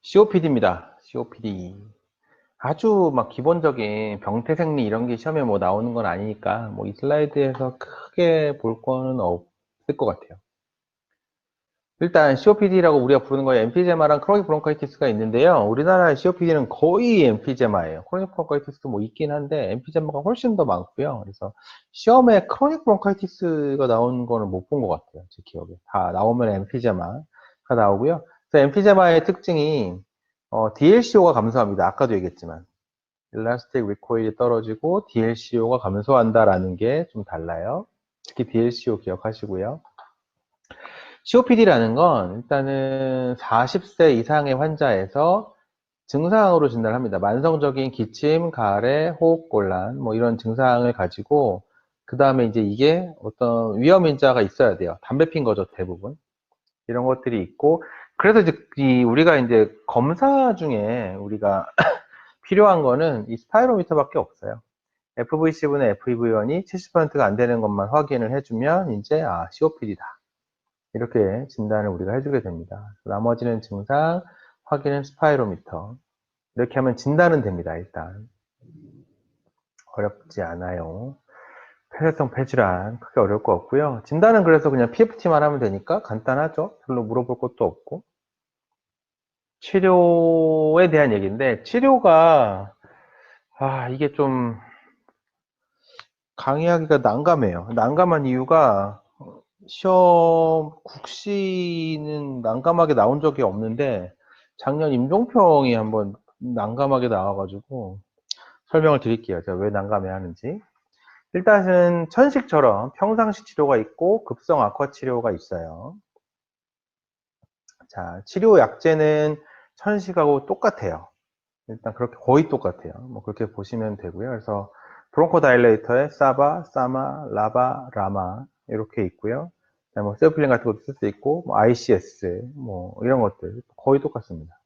COPD입니다. COPD. 아주 막 기본적인 병태생리 이런 게 시험에 뭐 나오는 건 아니니까 뭐 이 슬라이드에서 크게 볼 거는 없을 것 같아요. 일단 COPD라고 우리가 부르는 거에 엠피제마랑 크로닉 브론카이티스가 있는데요. 우리나라의 COPD는 거의 엠피제마예요. 크로닉 브론카이티스도 뭐 있긴 한데 엠피제마가 훨씬 더 많고요. 그래서 시험에 크로닉 브론카이티스가 나오는 거는 못 본 것 같아요. 제 기억에. 다 나오면 엠피제마가 나오고요. 그래서 엠피제마의 특징이 DLCO가 감소합니다. 아까도 얘기했지만. 일라스틱 리코일이 떨어지고 DLCO가 감소한다라는 게 좀 달라요. 특히 DLCO 기억하시고요. COPD라는 건 일단은 40세 이상의 환자에서 증상으로 진단을 합니다. 만성적인 기침, 가래, 호흡곤란 뭐 이런 증상을 가지고 그 다음에 이제 이게 어떤 위험 인자가 있어야 돼요. 담배 핀 거죠, 대부분. 이런 것들이 있고 그래서 이제 우리가 이제 검사 중에 우리가 필요한 거는 이 스파이로미터밖에 없어요. FVC분의 FEV1이 70%가 안 되는 것만 확인을 해주면 이제 COPD다. 이렇게 진단을 우리가 해주게 됩니다. 나머지는 증상, 확인은 스파이로미터. 이렇게 하면 진단은 됩니다, 일단. 어렵지 않아요. 폐쇄성 폐질환, 크게 어려울 거 없고요. 진단은 그래서 그냥 PFT만 하면 되니까 간단하죠. 별로 물어볼 것도 없고. 치료에 대한 얘기인데, 치료가, 이게 좀 강의하기가 난감해요. 난감한 이유가 시험 국시는 난감하게 나온 적이 없는데 작년 임종평이 한번 난감하게 나와가지고 설명을 드릴게요. 제가 왜 난감해 하는지. 일단은 천식처럼 평상시 치료가 있고 급성 악화 치료가 있어요. 자, 치료 약제는 천식하고 똑같아요. 일단 그렇게 거의 똑같아요. 뭐 그렇게 보시면 되고요. 그래서 브론코다일레이터에 사바, 사마, 라바, 라마 이렇게 있고요. 뭐 세플린 같은 것도 쓸 수 있고 뭐 ICS 뭐 이런 것들 거의 똑같습니다.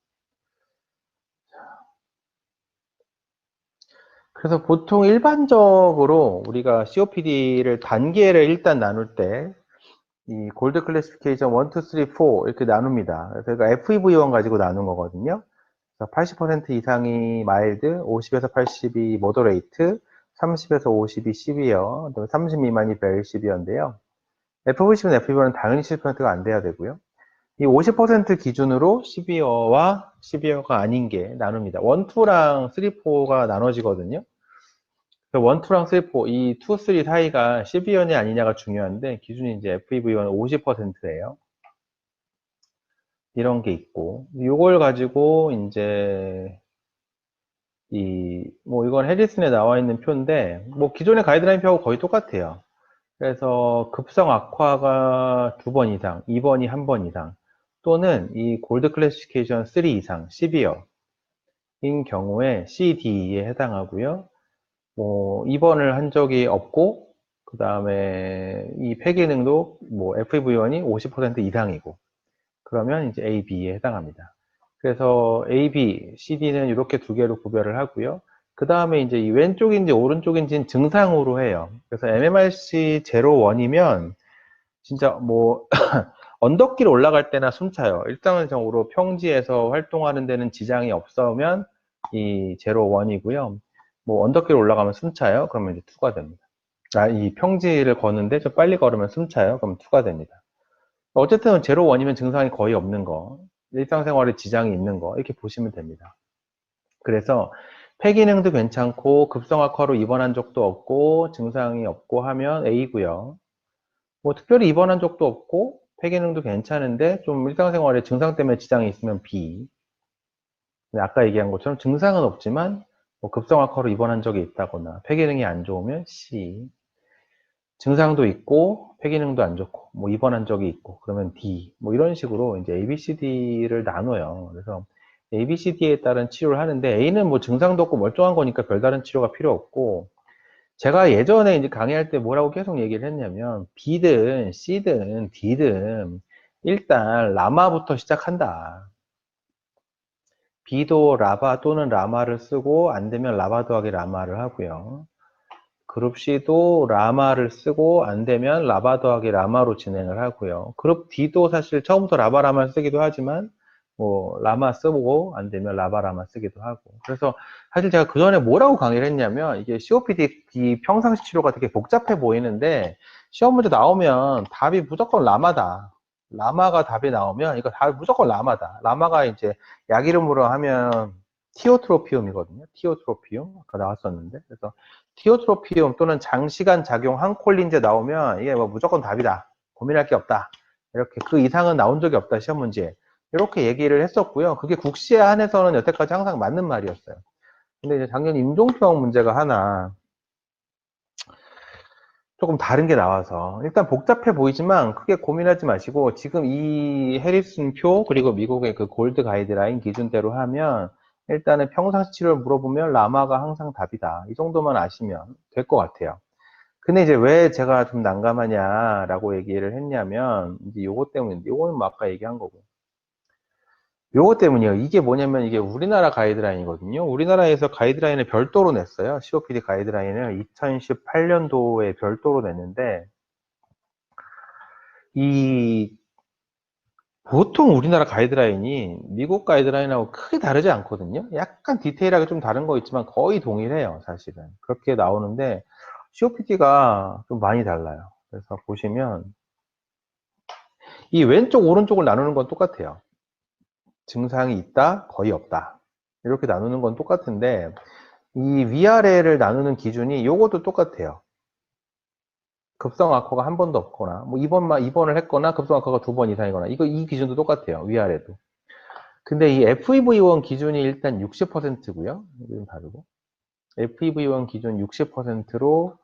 그래서 보통 일반적으로 우리가 COPD를 단계를 일단 나눌 때 이 골드 클래시피케이션 1, 2, 3, 4 이렇게 나눕니다. 그래서 이거 FEV1 가지고 나눈 거거든요. 80% 이상이 마일드, 50에서 80이 모더레이트, 30에서 50이 시비어, 30 미만이 베리 시비어인데요. FVC는 FEV는 당연히 70%가 안 돼야 되고요. 이 50% 기준으로 시비어와 시비어가 아닌 게 나눕니다. 1, 2랑 3, 4가 나눠지거든요. 1, 2랑 3, 4, 이 2, 3 사이가 시비어냐 아니냐가 중요한데 기준이 이제 FEV1 50%예요. 이런 게 있고 이걸 가지고 이제 뭐 이건 해리슨에 나와 있는 표인데 뭐 기존의 가이드라인 표하고 거의 똑같아요. 그래서 급성 악화가 2번 이상, 2번이 1번 이상 또는 이 골드 클래시피케이션 3 이상, 시비어인 경우에 CD에 해당하고요. 뭐 2번을 한 적이 없고 그 다음에 이 폐기능도 뭐 FEV1이 50% 이상이고 그러면 이제 A, B에 해당합니다. 그래서 A, B, CD는 이렇게 두 개로 구별을 하고요. 그 다음에 이제 이 왼쪽인지 오른쪽인지는 증상으로 해요. 그래서 MMRC 01이면 진짜 뭐 언덕길 올라갈 때나 숨차요. 일상적으로 평지에서 활동하는 데는 지장이 없으면 이 01이고요. 뭐 언덕길 올라가면 숨차요. 그러면 이제 2가 됩니다. 이 평지를 걷는데 좀 빨리 걸으면 숨차요. 그럼 2가 됩니다. 어쨌든 제로 원이면 증상이 거의 없는 거, 일상생활에 지장이 있는 거 이렇게 보시면 됩니다. 그래서 폐기능도 괜찮고 급성악화로 입원한 적도 없고 증상이 없고 하면 A고요. 뭐 특별히 입원한 적도 없고 폐기능도 괜찮은데 좀 일상생활에 증상 때문에 지장이 있으면 B. 아까 얘기한 것처럼 증상은 없지만 뭐 급성악화로 입원한 적이 있다거나 폐기능이 안 좋으면 C. 증상도 있고 폐기능도 안 좋고 뭐 입원한 적이 있고 그러면 D 뭐 이런 식으로 이제 ABCD를 나눠요. 그래서 ABCD에 따른 치료를 하는데 A는 뭐 증상도 없고 멀쩡한 거니까 별다른 치료가 필요 없고 제가 예전에 이제 강의할 때 뭐라고 계속 얘기를 했냐면 B든 C든 D든 일단 라마부터 시작한다. B도 라바 또는 라마를 쓰고 안 되면 라바 더하기 라마를 하고요. 그룹 C도 라마를 쓰고 안 되면 라바 더하기 라마로 진행을 하고요. 그룹 D도 사실 처음부터 라바 라마를 쓰기도 하지만 뭐 라마 쓰고 안 되면 라바라마 쓰기도 하고. 그래서 사실 제가 그 전에 뭐라고 강의를 했냐면 이게 COPD 평상시 치료가 되게 복잡해 보이는데 시험 문제 나오면 답이 무조건 라마다. 라마가 답이 나오면 이거 답이 무조건 라마다. 라마가 이제 약 이름으로 하면 티오트로피움이거든요. 티오트로피움 아까 나왔었는데 그래서 티오트로피움 또는 장시간 작용 항콜린제 나오면 이게 뭐 무조건 답이다. 고민할 게 없다. 이렇게 그 이상은 나온 적이 없다 시험 문제에. 이렇게 얘기를 했었고요. 그게 국시에 한해서는 여태까지 항상 맞는 말이었어요. 근데 이제 작년 임종평 문제가 하나 조금 다른 게 나와서 일단 복잡해 보이지만 크게 고민하지 마시고 지금 이 해리슨 표 그리고 미국의 그 골드 가이드라인 기준대로 하면 일단은 평상시 치료를 물어보면 라마가 항상 답이다. 이 정도만 아시면 될 것 같아요. 근데 이제 왜 제가 좀 난감하냐라고 얘기를 했냐면 이제 요거 때문인데 요거는 뭐 아까 얘기한 거고 요거 때문이에요. 이게 뭐냐면 이게 우리나라 가이드라인이거든요. 우리나라에서 가이드라인을 별도로 냈어요. COPD 가이드라인을 2018년도에 별도로 냈는데 이 보통 우리나라 가이드라인이 미국 가이드라인하고 크게 다르지 않거든요. 약간 디테일하게 좀 다른 거 있지만 거의 동일해요. 사실은 그렇게 나오는데 COPD가 좀 많이 달라요. 그래서 보시면 이 왼쪽 오른쪽을 나누는 건 똑같아요. 증상이 있다, 거의 없다. 이렇게 나누는 건 똑같은데 이 위아래를 나누는 기준이 요것도 똑같아요. 급성 악화가 한 번도 없거나 뭐 입원을 했거나 급성 악화가 2번 이상이거나 이 기준도 똑같아요. 위아래도. 근데 이 FEV1 기준이 일단 60%고요. 이건 다르고. FEV1 기준 60%로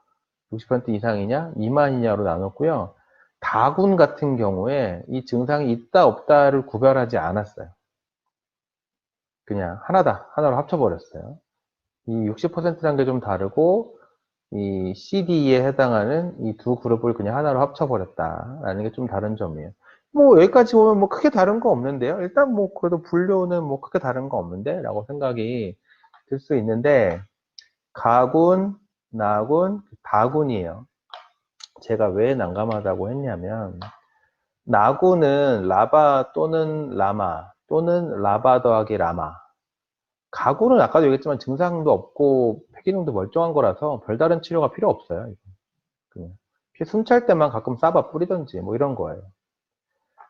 60% 이상이냐, 미만이냐로 나눴고요. 다군 같은 경우에 이 증상이 있다 없다를 구별하지 않았어요. 그냥 하나로 합쳐버렸어요. 이 60%라는 게 좀 다르고 이 CD에 해당하는 이 두 그룹을 그냥 하나로 합쳐버렸다라는 게 좀 다른 점이에요. 뭐 여기까지 보면 뭐 크게 다른 거 없는데요. 일단 뭐 그래도 분류는 뭐 크게 다른 거 없는데 라고 생각이 들 수 있는데 가군, 나군, 다군이에요. 제가 왜 난감하다고 했냐면 나군은 라바 또는 라마 또는 라바 더하기 라마 가구는 아까도 얘기했지만 증상도 없고 폐기능도 멀쩡한 거라서 별다른 치료가 필요 없어요. 그냥 숨찰 때만 가끔 싸바 뿌리든지 뭐 이런 거예요.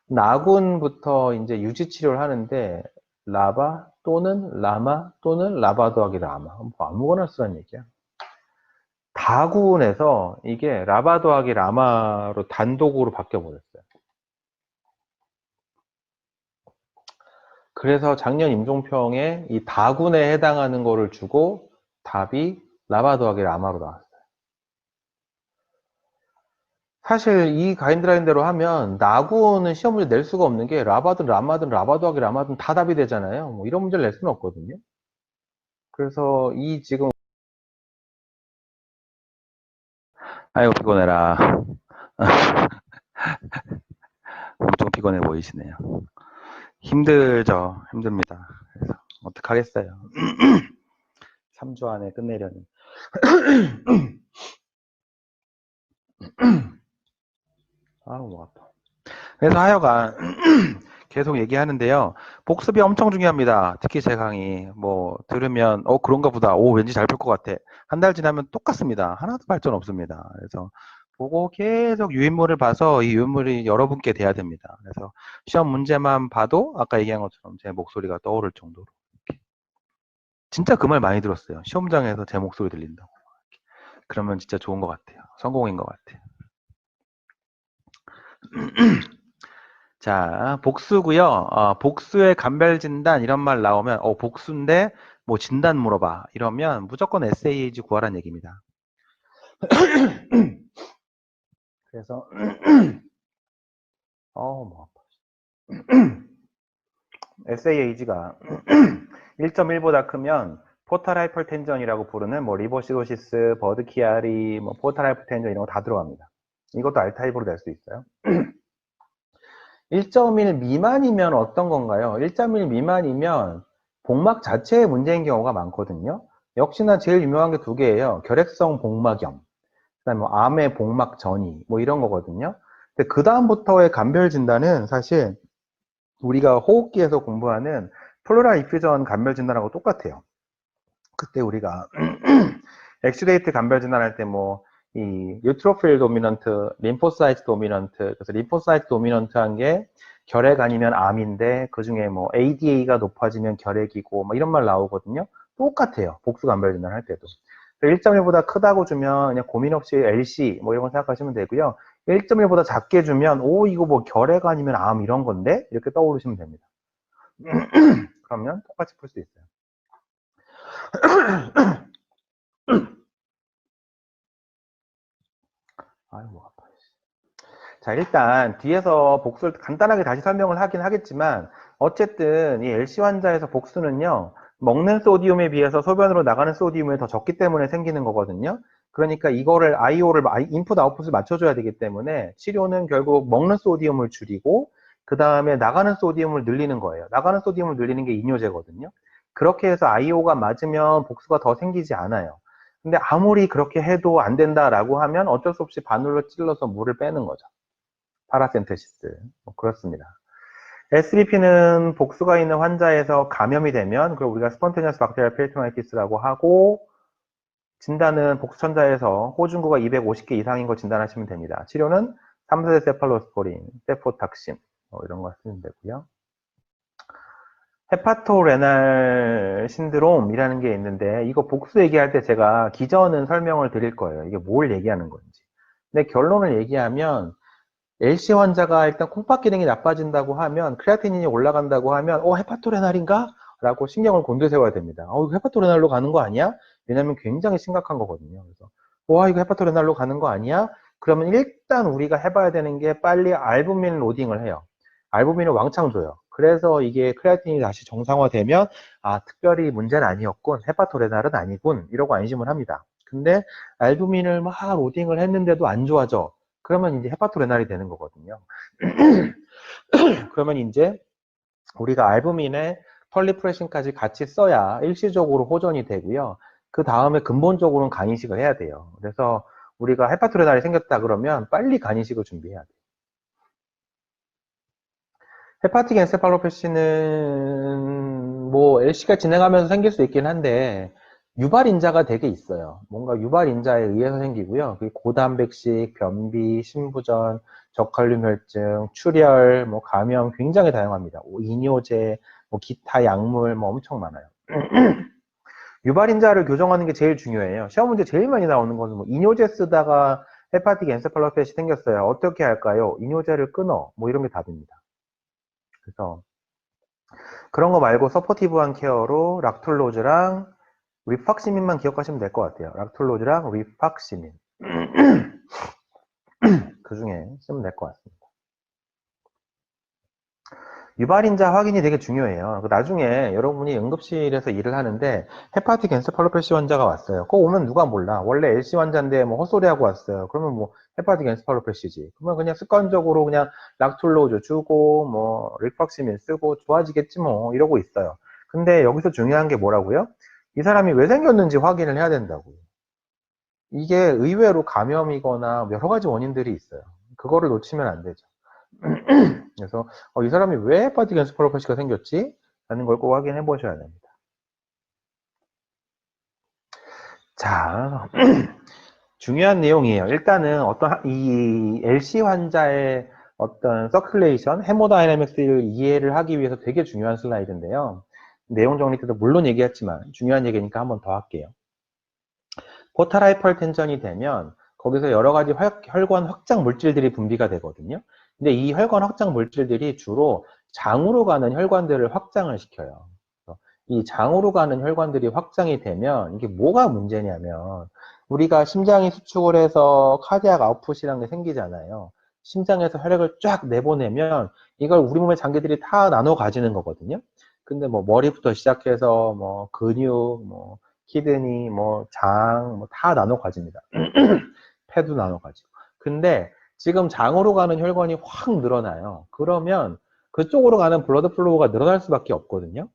나군부터 이제 유지 치료를 하는데 라바 또는 라마 또는 라바 더하기 라마 뭐 아무거나 쓰라는 얘기야. 다군에서 이게 라바 더하기 라마로 단독으로 바뀌어 버렸어요. 그래서 작년 임종평에 이 다군에 해당하는 거를 주고 답이 라바 더하기 라마로 나왔어요. 사실 이 가이드라인대로 하면 나구는 시험 문제 낼 수가 없는 게 라바든 라마든 라바 더하기 라마든 다 답이 되잖아요. 뭐 이런 문제를 낼 수는 없거든요. 그래서 이 지금 아이고 피곤해라. 엄청 피곤해 보이시네요. 힘들죠. 힘듭니다. 그래서 어떡하겠어요. 3주 안에 끝내려니. 아우 뭐 아파. 그래서 하여간 계속 얘기하는데요. 복습이 엄청 중요합니다. 특히 제 강의 뭐 들으면 그런가 보다. 왠지 잘 풀 것 같아. 한 달 지나면 똑같습니다. 하나도 발전 없습니다. 그래서 보고 계속 유인물을 봐서 이 유인물이 여러분께 돼야 됩니다. 그래서 시험 문제만 봐도 아까 얘기한 것처럼 제 목소리가 떠오를 정도로 진짜 그 말 많이 들었어요. 시험장에서 제 목소리 들린다고. 그러면 진짜 좋은 것 같아요. 성공인 것 같아요. 자, 복수고요. 복수의 감별 진단 이런 말 나오면 복수인데 뭐 진단 물어봐 이러면 무조건 SAH 구하라는 얘기입니다. 그래서 뭐 SAH가 1.1보다 크면 포탈 하이퍼텐전이라고 부르는 뭐 리버시도시스, 버드키아리, 뭐 포탈 하이퍼텐전 이런 거 다 들어갑니다. 이것도 R타입으로 낼 수 있어요. 1.1 미만이면 어떤 건가요? 1.1 미만이면 복막 자체의 문제인 경우가 많거든요. 역시나 제일 유명한 게 두 개예요. 결핵성 복막염, 그다음에 뭐 암의 복막 전이 뭐 이런 거거든요. 근데 그 다음부터의 감별 진단은 사실 우리가 호흡기에서 공부하는 플로랄 이퓨전 감별 진단하고 똑같아요. 그때 우리가 엑스레이트 감별 진단할 때 뭐 이 뉴트로필 도미넌트, 림포사이트 도미넌트, 그래서 림포사이트 도미넌트한 게 결핵 아니면 암인데 그 중에 뭐 ADA가 높아지면 결핵이고 뭐 이런 말 나오거든요. 똑같아요. 복수 감별 진단 할 때도. 1.1보다 크다고 주면 그냥 고민 없이 LC 뭐 이런 거 생각하시면 되고요. 1.1보다 작게 주면 오 이거 뭐 결핵 아니면 암 이런 건데 이렇게 떠오르시면 됩니다. 그러면 똑같이 풀 수 있어요. 아이고 아파. 자, 일단 뒤에서 복수를 간단하게 다시 설명을 하긴 하겠지만 어쨌든 이 LC 환자에서 복수는요. 먹는 소디움에 비해서 소변으로 나가는 소디움이 더 적기 때문에 생기는 거거든요. 그러니까 이거를 IO를 인풋 아웃풋을 맞춰줘야 되기 때문에 치료는 결국 먹는 소디움을 줄이고 그 다음에 나가는 소디움을 늘리는 거예요. 나가는 소디움을 늘리는 게 이뇨제거든요. 그렇게 해서 IO가 맞으면 복수가 더 생기지 않아요. 근데 아무리 그렇게 해도 안 된다라고 하면 어쩔 수 없이 바늘로 찔러서 물을 빼는 거죠. 파라센테시스. 뭐 그렇습니다. SBP는 복수가 있는 환자에서 감염이 되면 그걸 우리가 스폰테니어스 박테리아 페리토나이티스라고 하고 진단은 복수천자에서 호중구가 250개 이상인 거 진단하시면 됩니다. 치료는 3세대 세팔로스포린, 세포탁신 이런 거 쓰면 되고요. 헤파토레날 신드롬이라는 게 있는데 이거 복수 얘기할 때 제가 기전은 설명을 드릴 거예요. 이게 뭘 얘기하는 건지. 근데 결론을 얘기하면 LC 환자가 일단 콩팥 기능이 나빠진다고 하면 크레아티닌이 올라간다고 하면 헤파토레날인가? 라고 신경을 곤두세워야 됩니다. 이거 헤파토레날로 가는 거 아니야? 왜냐면 굉장히 심각한 거거든요. 그래서 와 이거 헤파토레날로 가는 거 아니야? 그러면 일단 우리가 해봐야 되는 게 빨리 알부민 로딩을 해요. 알부민을 왕창 줘요. 그래서 이게 크레아틴이 다시 정상화되면 특별히 문제는 아니었군. 헤파토레날은 아니군. 이러고 안심을 합니다. 근데 알부민을 막 로딩을 했는데도 안 좋아져. 그러면 이제 헤파토레날이 되는 거거든요. 그러면 이제 우리가 알부민에 펄리프레신까지 같이 써야 일시적으로 호전이 되고요. 그 다음에 근본적으로는 간이식을 해야 돼요. 그래서 우리가 헤파토레날이 생겼다 그러면 빨리 간이식을 준비해야 돼요. 헤파틱 엔세팔로패시는 뭐 LC가 진행하면서 생길 수 있긴 한데 유발인자가 되게 있어요. 뭔가 유발인자에 의해서 생기고요. 고단백식, 변비, 신부전, 저칼륨 혈증, 출혈, 뭐 감염 굉장히 다양합니다. 이뇨제, 뭐 기타 약물 뭐 엄청 많아요. 유발인자를 교정하는 게 제일 중요해요. 시험 문제 제일 많이 나오는 거는 뭐 이뇨제 쓰다가 헤파틱 엔세팔로패시 생겼어요. 어떻게 할까요? 이뇨제를 끊어. 뭐 이런 게 답입니다. 그래서 그런 거 말고 서포티브한 케어로 락툴로즈랑 리팍시민만 기억하시면 될 것 같아요. 락툴로즈랑 리팍시민. 그 중에 쓰면 될 것 같습니다. 유발인자 확인이 되게 중요해요. 나중에 여러분이 응급실에서 일을 하는데 헤파틱 엔세팔로패시 환자가 왔어요. 그거 오면 누가 몰라. 원래 LC 환자인데 뭐 헛소리하고 왔어요. 그러면 뭐 헤파틱 엔세팔로패시지. 그러면 그냥 습관적으로 그냥 락툴로즈 주고 뭐 리팍시민 쓰고 좋아지겠지 뭐 이러고 있어요. 근데 여기서 중요한 게 뭐라고요? 이 사람이 왜 생겼는지 확인을 해야 된다고요. 이게 의외로 감염이거나 여러 가지 원인들이 있어요. 그거를 놓치면 안 되죠. 그래서 이 사람이 왜 헤파틱 엔세팔로패시가 생겼지? 라는 걸 꼭 확인해 보셔야 됩니다. 자, 중요한 내용이에요. 일단은 어떤 이 LC 환자의 어떤 서큘레이션, 헤모다이내믹스를 이해를 하기 위해서 되게 중요한 슬라이드인데요. 내용 정리 때도 물론 얘기했지만 중요한 얘기니까 한번 더 할게요. 포탈 하이퍼텐전이 되면 거기서 여러 가지 혈관 확장 물질들이 분비가 되거든요. 근데 이 혈관 확장 물질들이 주로 장으로 가는 혈관들을 확장을 시켜요. 이 장으로 가는 혈관들이 확장이 되면 이게 뭐가 문제냐면 우리가 심장이 수축을 해서 카디악 아웃풋이라는 게 생기잖아요. 심장에서 혈액을 쫙 내보내면 이걸 우리 몸의 장기들이 다 나눠 가지는 거거든요. 근데 뭐 머리부터 시작해서 뭐 근육, 뭐 키드니, 뭐 장, 뭐 다 나눠 가집니다. 폐도 나눠 가지고. 근데 지금 장으로 가는 혈관이 확 늘어나요. 그러면 그쪽으로 가는 블러드 플로우가 늘어날 수밖에 없거든요.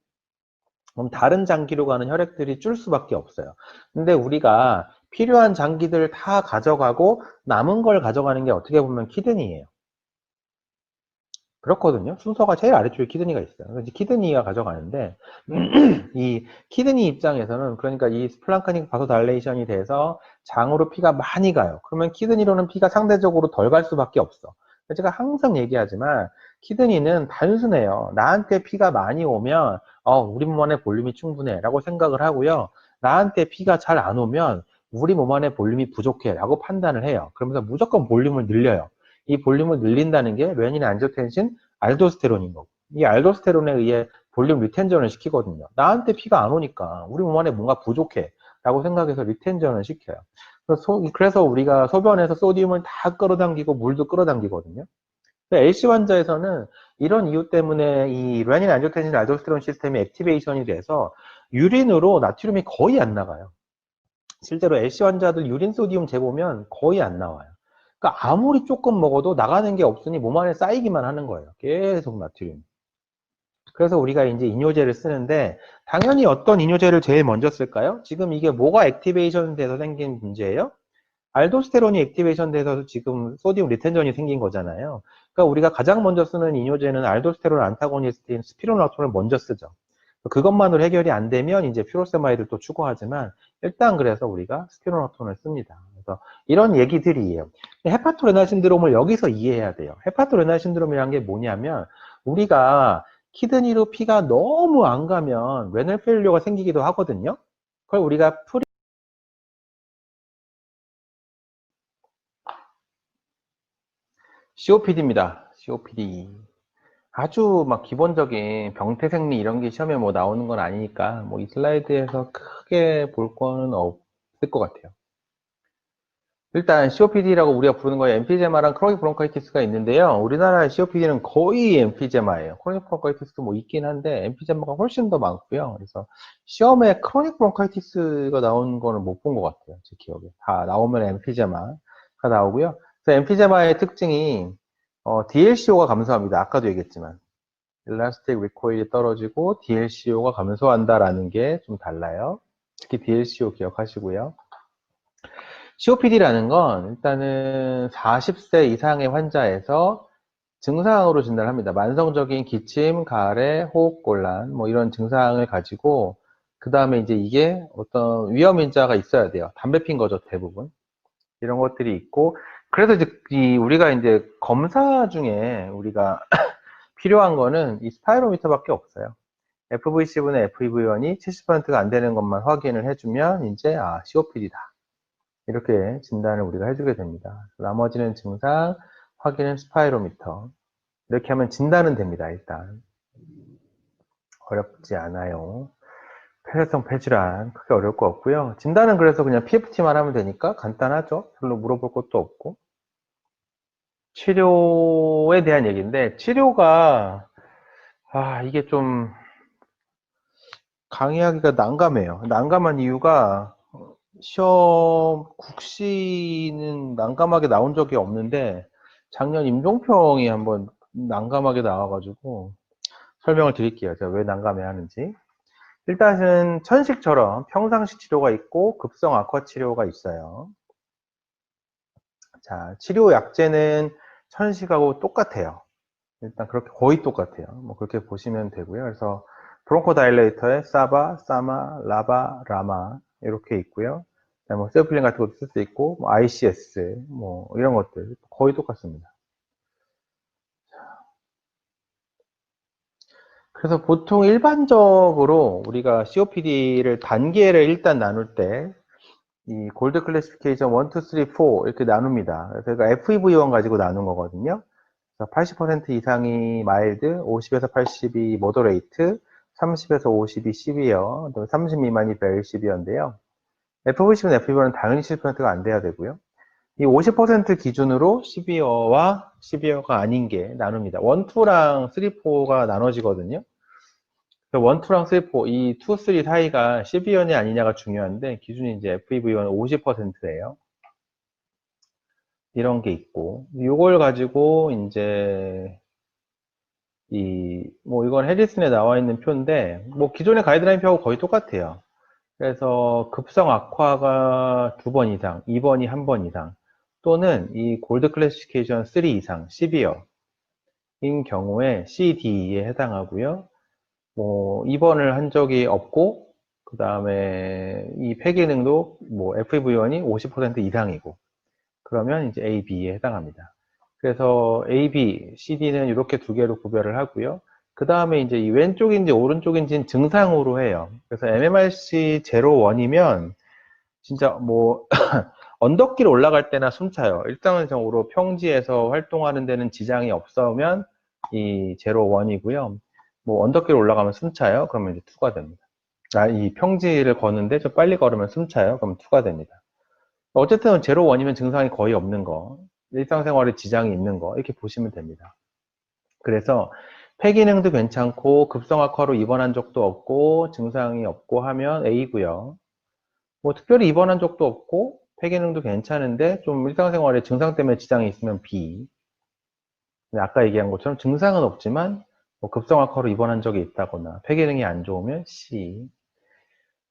그럼 다른 장기로 가는 혈액들이 줄 수밖에 없어요. 근데 우리가 필요한 장기들 다 가져가고 남은 걸 가져가는 게 어떻게 보면 키드니예요. 그렇거든요. 순서가 제일 아래쪽에 키드니가 있어요. 그래서 키드니가 가져가는데 이 키드니 입장에서는 그러니까 이 스플랑크닉 바소달레이션이 돼서 장으로 피가 많이 가요. 그러면 키드니로는 피가 상대적으로 덜 갈 수밖에 없어. 제가 항상 얘기하지만 키드니는 단순해요. 나한테 피가 많이 오면 우리 몸 안에 볼륨이 충분해 라고 생각을 하고요. 나한테 피가 잘 안 오면 우리 몸 안에 볼륨이 부족해 라고 판단을 해요. 그러면서 무조건 볼륨을 늘려요. 이 볼륨을 늘린다는 게 레닌, 안지오텐신, 알도스테론인 거고, 이 알도스테론에 의해 볼륨 리텐전을 시키거든요. 나한테 피가 안 오니까 우리 몸 안에 뭔가 부족해 라고 생각해서 리텐전을 시켜요. 그래서 우리가 소변에서 소디움을 다 끌어당기고 물도 끌어당기거든요. LC 환자에서는 이런 이유 때문에 이 레닌, 안지오텐신, 알도스테론 시스템이 액티베이션이 돼서 유린으로 나트륨이 거의 안 나가요. 실제로 LC 환자들 유린 소디움 재보면 거의 안 나와요. 그러니까 아무리 조금 먹어도 나가는 게 없으니 몸 안에 쌓이기만 하는 거예요. 계속 나트륨. 그래서 우리가 이제 이뇨제를 쓰는데 당연히 어떤 이뇨제를 제일 먼저 쓸까요? 지금 이게 뭐가 액티베이션 돼서 생긴 문제예요? 알도스테론이 액티베이션 돼서 지금 소디움 리텐전이 생긴 거잖아요. 그러니까 우리가 가장 먼저 쓰는 이뇨제는 알도스테론 안타고니스트인 스피로나토를 먼저 쓰죠. 그것만으로 해결이 안 되면 이제 퓨로세마이드를 또 추가하지만 일단 그래서 우리가 스피로나톤을 씁니다. 그래서 이런 얘기들이에요. 헤파토레날 신드롬을 여기서 이해해야 돼요. 헤파토레날 신드롬이란 게 뭐냐면 우리가 키드니로 피가 너무 안 가면 레널 페일리어가 생기기도 하거든요. 그걸 우리가 COPD입니다. COPD. 아주 막 기본적인 병태생리 이런 게 시험에 뭐 나오는 건 아니니까 뭐 이 슬라이드에서 크게 볼 거는 없을 것 같아요. 일단 COPD라고 우리가 부르는 거에 엠피제마랑 크로닉 브론카이티스가 있는데요. 우리나라의 COPD는 거의 엠피제마예요. 크로닉 브론카이티스도 뭐 있긴 한데 엠피제마가 훨씬 더 많고요. 그래서 시험에 크로닉 브론카이티스가 나오는 거는 못 본 것 같아요. 제 기억에. 다 나오면 엠피제마가 나오고요. 그래서 엠피제마의 특징이 DLCO가 감소합니다. 아까도 얘기했지만. 일라스틱 리코일이 떨어지고 DLCO가 감소한다라는 게 좀 달라요. 특히 DLCO 기억하시고요. COPD라는 건 일단은 40세 이상의 환자에서 증상으로 진단을 합니다. 만성적인 기침, 가래, 호흡곤란 뭐 이런 증상을 가지고 그 다음에 이제 이게 어떤 위험인자가 있어야 돼요. 담배 핀 거죠, 대부분. 이런 것들이 있고 그래서 이제 우리가 이제 검사 중에 우리가 필요한 거는 이 스파이로미터밖에 없어요. FVC분의 FEV1이 70%가 안 되는 것만 확인을 해주면 이제 COPD다. 이렇게 진단을 우리가 해주게 됩니다. 나머지는 증상, 확인은 스파이로미터. 이렇게 하면 진단은 됩니다, 일단. 어렵지 않아요. 폐쇄성 폐질환, 크게 어려울 거 없고요. 진단은 그래서 그냥 PFT만 하면 되니까 간단하죠. 별로 물어볼 것도 없고. 치료에 대한 얘기인데, 치료가, 이게 좀 강의하기가 난감해요. 난감한 이유가 시험 국시는 난감하게 나온 적이 없는데 작년 임종평이 한번 난감하게 나와가지고 설명을 드릴게요. 제가 왜 난감해 하는지. 일단은 천식처럼 평상시 치료가 있고 급성 악화 치료가 있어요. 자, 치료 약제는 천식하고 똑같아요. 일단 그렇게 거의 똑같아요. 뭐 그렇게 보시면 되고요. 그래서 브론코다일레이터에 사바, 사마, 라바, 라마 이렇게 있고요. 뭐 세플린 같은 것도 쓸 수 있고 뭐 ICS 뭐 이런 것들 거의 똑같습니다. 그래서 보통 일반적으로 우리가 COPD를 단계를 일단 나눌 때 이 골드 클래시피케이션 1, 2, 3, 4 이렇게 나눕니다. 그래서 이거 FEV1 가지고 나눈 거거든요. 80% 이상이 마일드, 50에서 80이 모더레이트, 30에서 50이 시비어, 30 미만이 베리 시비어인데요. FVC는 FEV는 당연히 7%가 안 돼야 되고요. 이 50% 기준으로 시비어와 시비어가 아닌 게 나눕니다. 1, 2랑 3, 4가 나눠지거든요. 1, 2랑 3, 4, 이 2, 3 사이가 시비어냐 아니냐가 중요한데 기준이 이제 FEV1 50%예요. 이런 게 있고 이걸 가지고 이제 뭐 이건 해리슨에 나와 있는 표인데 뭐 기존의 가이드라인 표하고 거의 똑같아요. 그래서 급성 악화가 2번 이상, 2번이 1번 이상 또는 이 골드 클래시피케이션 3 이상, 시비어 인 경우에 CD에 해당하고요. 뭐 2번을 한 적이 없고 그 다음에 이 폐기능도 뭐 FEV1이 50% 이상이고 그러면 이제 A, B에 해당합니다. 그래서 A, B, CD는 이렇게 두 개로 구별을 하고요. 그 다음에 이제 이 왼쪽인지 오른쪽인지는 증상으로 해요. 그래서 MMRC 01이면 진짜 뭐 언덕길 올라갈 때나 숨차요. 일상적으로 평지에서 활동하는 데는 지장이 없으면 이 01이고요. 뭐 언덕길 올라가면 숨차요. 그러면 이제 2가 됩니다. 이 평지를 걷는데 좀 빨리 걸으면 숨차요. 그럼 2가 됩니다. 어쨌든 01이면 증상이 거의 없는 거, 일상생활에 지장이 있는 거 이렇게 보시면 됩니다. 그래서 폐기능도 괜찮고 급성악화로 입원한 적도 없고 증상이 없고 하면 A고요. 뭐 특별히 입원한 적도 없고 폐기능도 괜찮은데 좀 일상생활에 증상 때문에 지장이 있으면 B. 아까 얘기한 것처럼 증상은 없지만 뭐 급성악화로 입원한 적이 있다거나 폐기능이 안 좋으면 C.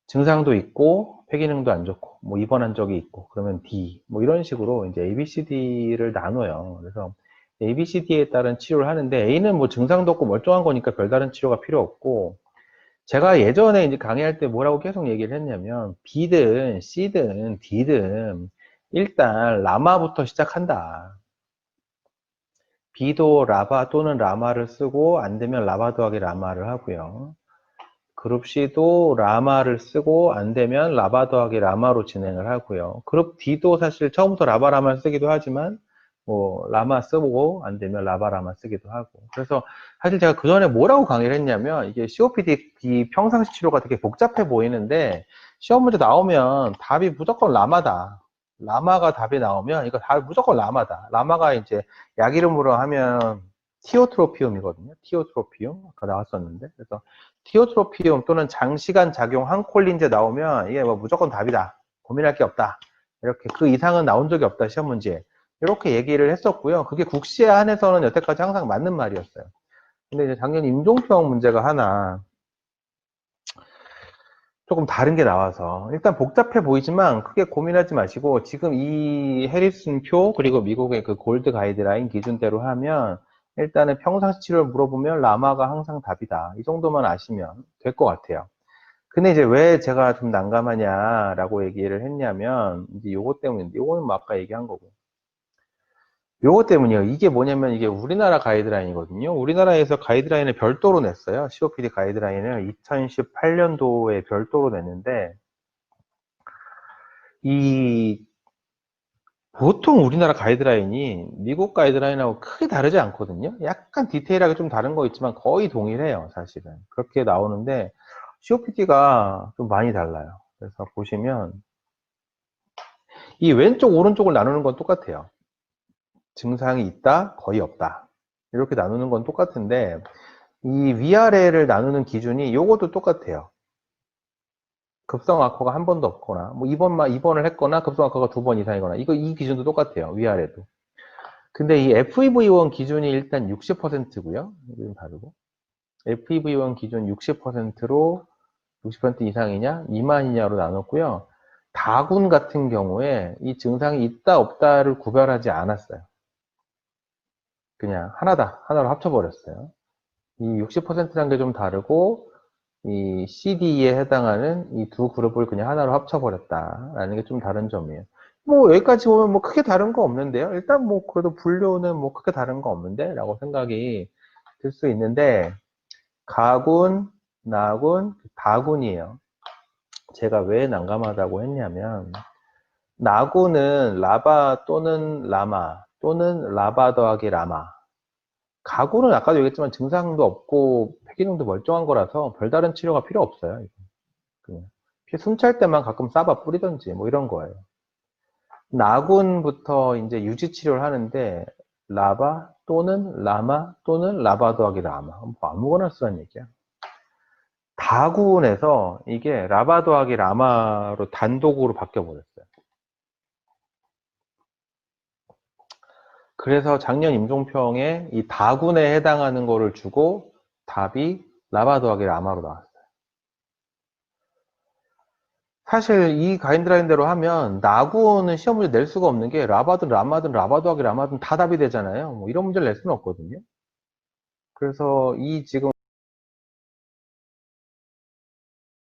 증상도 있고 폐기능도 안 좋고 뭐 입원한 적이 있고 그러면 D. 뭐 이런 식으로 이제 A, B, C, D를 나눠요. 그래서 A, B, C, D에 따른 치료를 하는데 A는 뭐 증상도 없고 멀쩡한 거니까 별다른 치료가 필요 없고 제가 예전에 이제 강의할 때 뭐라고 계속 얘기를 했냐면 B든 C든 D든 일단 라마부터 시작한다. B도 라바 또는 라마를 쓰고 안 되면 라바 더하기 라마를 하고요. 그룹 C도 라마를 쓰고 안 되면 라바 더하기 라마로 진행을 하고요. 그룹 D도 사실 처음부터 라바 라마를 쓰기도 하지만 뭐 라마 쓰고 안 되면 라바 라마 쓰기도 하고. 그래서 사실 제가 그 전에 뭐라고 강의를 했냐면 이게 COPD 평상시 치료가 되게 복잡해 보이는데 시험 문제 나오면 답이 무조건 라마다. 라마가 답이 나오면 이거 답이 무조건 라마다. 라마가 이제 약 이름으로 하면 티오트로피움이거든요. 티오트로피움 아까 나왔었는데 그래서 티오트로피움 또는 장시간 작용 항콜린제 나오면 이게 뭐 무조건 답이다. 고민할 게 없다. 이렇게 그 이상은 나온 적이 없다. 시험 문제에. 이렇게 얘기를 했었고요. 그게 국시에 한해서는 여태까지 항상 맞는 말이었어요. 근데 이제 작년 임종평 문제가 하나 조금 다른 게 나와서 일단 복잡해 보이지만 크게 고민하지 마시고 지금 이 해리슨 표 그리고 미국의 그 골드 가이드라인 기준대로 하면 일단은 평상시 치료를 물어보면 라마가 항상 답이다. 이 정도만 아시면 될 것 같아요. 근데 이제 왜 제가 좀 난감하냐라고 얘기를 했냐면 이제 요거 때문인데 요거는 뭐 아까 얘기한 거고 요거 때문이에요. 이게 뭐냐면 이게 우리나라 가이드라인이거든요. 우리나라에서 가이드라인을 별도로 냈어요. COPD 가이드라인을 2018년도에 별도로 냈는데 이 보통 우리나라 가이드라인이 미국 가이드라인하고 크게 다르지 않거든요. 약간 디테일하게 좀 다른 거 있지만 거의 동일해요, 사실은. 그렇게 나오는데 COPD가 좀 많이 달라요. 그래서 보시면 이 왼쪽 오른쪽을 나누는 건 똑같아요. 증상이 있다, 거의 없다. 이렇게 나누는 건 똑같은데 이 위아래를 나누는 기준이 요것도 똑같아요. 급성 악화가 한 번도 없거나 뭐 2번을 했거나 급성 악화가 2번 이상이거나 이 기준도 똑같아요. 위아래도. 근데 이 FEV1 기준이 일단 60%고요. 이건 다르고. FEV1 기준 60%로 60% 이상이냐, 미만이냐로 나눴고요. 다군 같은 경우에 이 증상이 있다, 없다를 구별하지 않았어요. 그냥 하나로 합쳐버렸어요. 이 60%라는 게 좀 다르고, 이 CD에 해당하는 이 두 그룹을 그냥 하나로 합쳐버렸다라는 게 좀 다른 점이에요. 뭐 여기까지 보면 뭐 크게 다른 거 없는데요. 일단 뭐 그래도 분류는 뭐 크게 다른 거 없는데 라고 생각이 들 수 있는데 가군, 나군, 다군이에요. 제가 왜 난감하다고 했냐면 나군은 라바 또는 라마 또는 라바 더하기 라마 가군은 아까도 얘기했지만 증상도 없고 폐기능도 멀쩡한 거라서 별다른 치료가 필요 없어요. 그냥 숨찰 때만 가끔 싸바 뿌리든지 뭐 이런 거예요. 나군부터 이제 유지 치료를 하는데 라바 또는 라마 또는 라바 더하기 라마 뭐 아무거나 쓰라는 얘기야. 다군에서 이게 라바 더하기 라마로 단독으로 바뀌어 버렸어요. 그래서 작년 임종평에 이 다군에 해당하는 거를 주고 답이 라바 더하기 라마로 나왔어요. 사실 이 가이드라인대로 하면 나군은 시험 문제 낼 수가 없는 게 라바든 라마든 라바 더하기 라마든 다 답이 되잖아요. 뭐 이런 문제를 낼 수는 없거든요. 그래서 이 지금